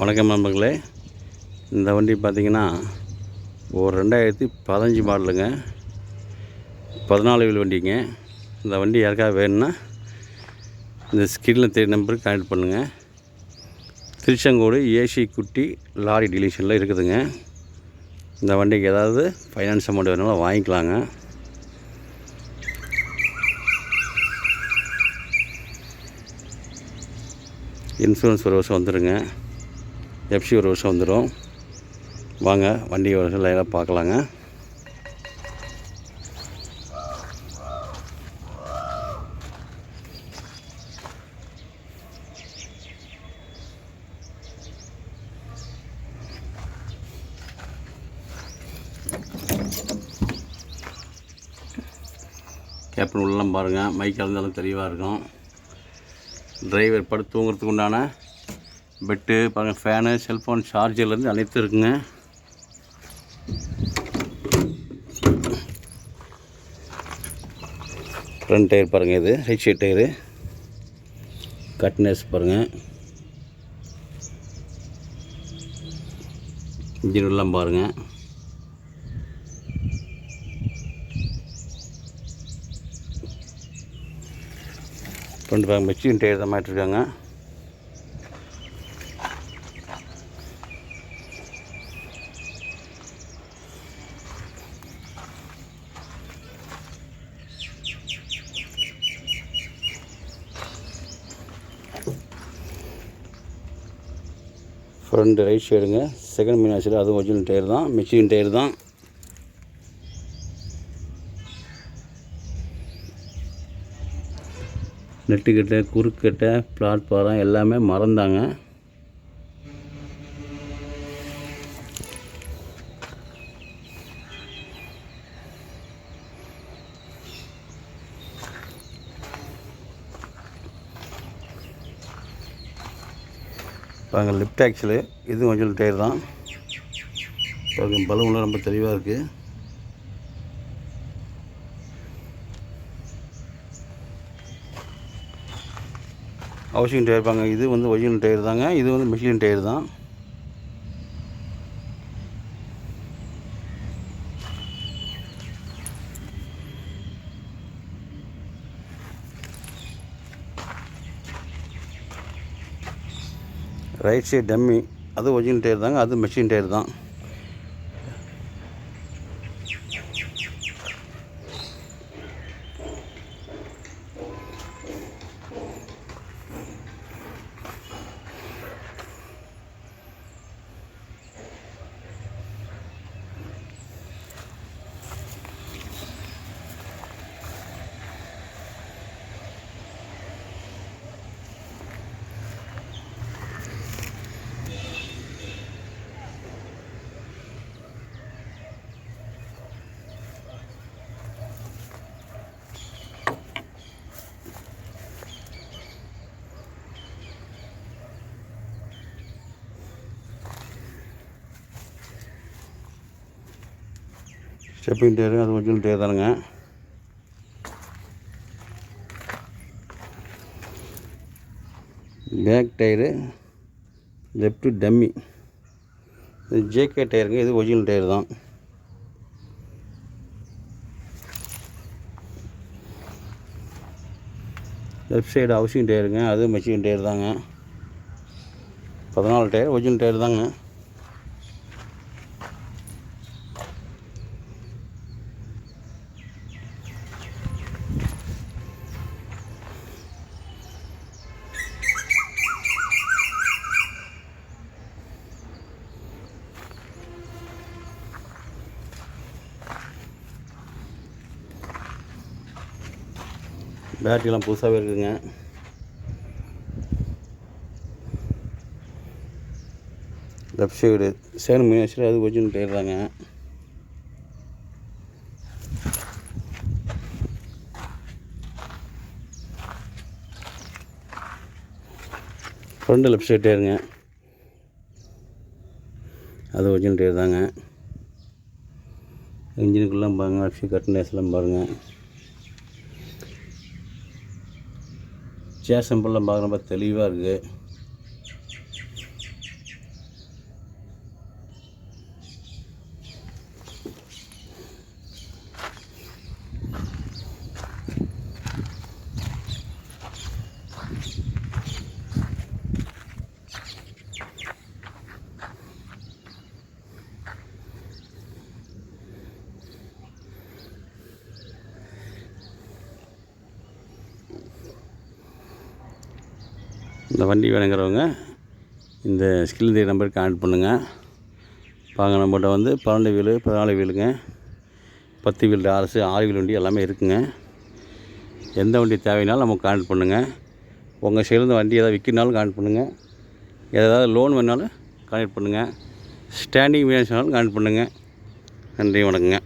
வணக்கம் நண்பர்களே. இந்த வண்டி பார்த்திங்கன்னா ஒரு 2015 மாடலுங்க, 14 வீல் வண்டிங்க. இந்த வண்டி யாருக்காவது வேணும்னா இந்த ஸ்க்ரீனில் தெரிய நம்பருக்கு கான்டெக்ட் பண்ணுங்கள். திருச்செங்கோடு ஏசி குட்டி லாரி டீலர்ஷிப்பில் இருக்குதுங்க. இந்த வண்டிக்கு ஏதாவது ஃபைனான்ஸ் அமௌண்ட் வேணும்னா வாங்கிக்கலாங்க. இன்சூரன்ஸ் ஒரு வருஷம் வந்துடுங்க, எஃப்சி ஒரு வருஷம் வந்துடும். வாங்க வண்டி ஒரு வருஷம் லைனாக பார்க்கலாங்க. கேப்டன் உள்ளலாம் பாருங்கள், மைக் இருந்தாலும் தெளிவாக இருக்கும். டிரைவர் படுத்து தூங்குறதுக்கு உண்டான பெட்டு பாருங்கள், ஃபேனு, செல்ஃபோன் சார்ஜர்லேருந்து அனைத்தும் இருக்குங்க. ஃப்ரண்ட் டயர் பாருங்கள், இது ரைட் சைட் டயரு. கட்னஸ் பாருங்கள், இன்ஜின் எல்லாம் பாருங்கள். ஃப்ரண்ட் பாருங்கள், மெச்சின் டயர் தான் மாட்டிருக்காங்க. ஃப்ரண்ட் ரைட் சைடுங்க, செகண்ட் மீனாட்சியில் அதுவும் ஒரிஜினல் டயர் தான், மெச்சின் டயர் தான். நெட்டுக்கட்டை, குறுக்கட்டை, பிளாட்பாரம் எல்லாமே மறந்தாங்க. பாருங்கள், லிஃப்ட் ஆக்சிலு இதுவும் ஒரிஜினல் டயர் தான். பாருங்கள், பலூன்லாம் ரொம்ப தெளிவாக இருக்குது. ஹவுசிங் டயர் பாருங்க, இது வந்து ஒரிஜினல் டயர் தாங்க, இது வந்து மிஷின் டயர் தான். ரைட் சைடு டம்மி அது ஒரிஜினல் டயர் தாங்க, அது மிஷின் டயர் தான். ஸ்டெப்பிங் டயரு அது ஒரிஜினல் டயர் தானுங்க. பேக் டயரு லெஃப்ட்டு டம்மி, இது ஜேகே டயருங்க, இது ஒரிஜினல் டயர் தான். லெஃப்ட் சைடு ஹவுசிங் டயருங்க, அது மெஷின் டயர் தாங்க. 14 டயர் ஒரிஜினல் டயர் தாங்க. பேட்டரிலாம் புதுசாகவே இருக்குதுங்க. லெஃப்ட் சைடு சேலம் மீனாட்சியில் அது ஒரிஜினல் டயர் தாங்க. ஃப்ரண்ட் லெஃப்ட் சைடு டயருங்க, அது ஒரிஜினல் டயர் தாங்க. இன்ஜினுக்குள்ளே பாருங்கள், அப்சி கட்னஸ்லாம் பாருங்கள். சேர் சிம்பிள்லாம் பார்க்க ரொம்ப தெளிவாக இருக்குது. இந்த வண்டி வேணுங்கிறவங்க இந்த ஸ்கில் தி நம்பருக்கு கான்டாக்ட் பண்ணுங்கள். பாருங்க, நம்மகிட்ட வந்து 12 வீலு 14 வீலுங்க, 10 வீல் ஆர்எஸ் 6 வீல் வண்டி எல்லாமே இருக்குங்க. எந்த வண்டி தேவைனாலும் நமக்கு கான்டாக்ட் பண்ணுங்கள். உங்கள் சைடுலேருந்து வண்டி ஏதாவது விற்கினாலும் கான்டாக்ட் பண்ணுங்கள். ஏதாவது லோன் வேணாலும் கான்டாக்ட் பண்ணுங்கள். ஸ்டாண்டிங் வேணுனாலும் கான்டாக்ட் பண்ணுங்கள். நன்றி, வணக்கங்க.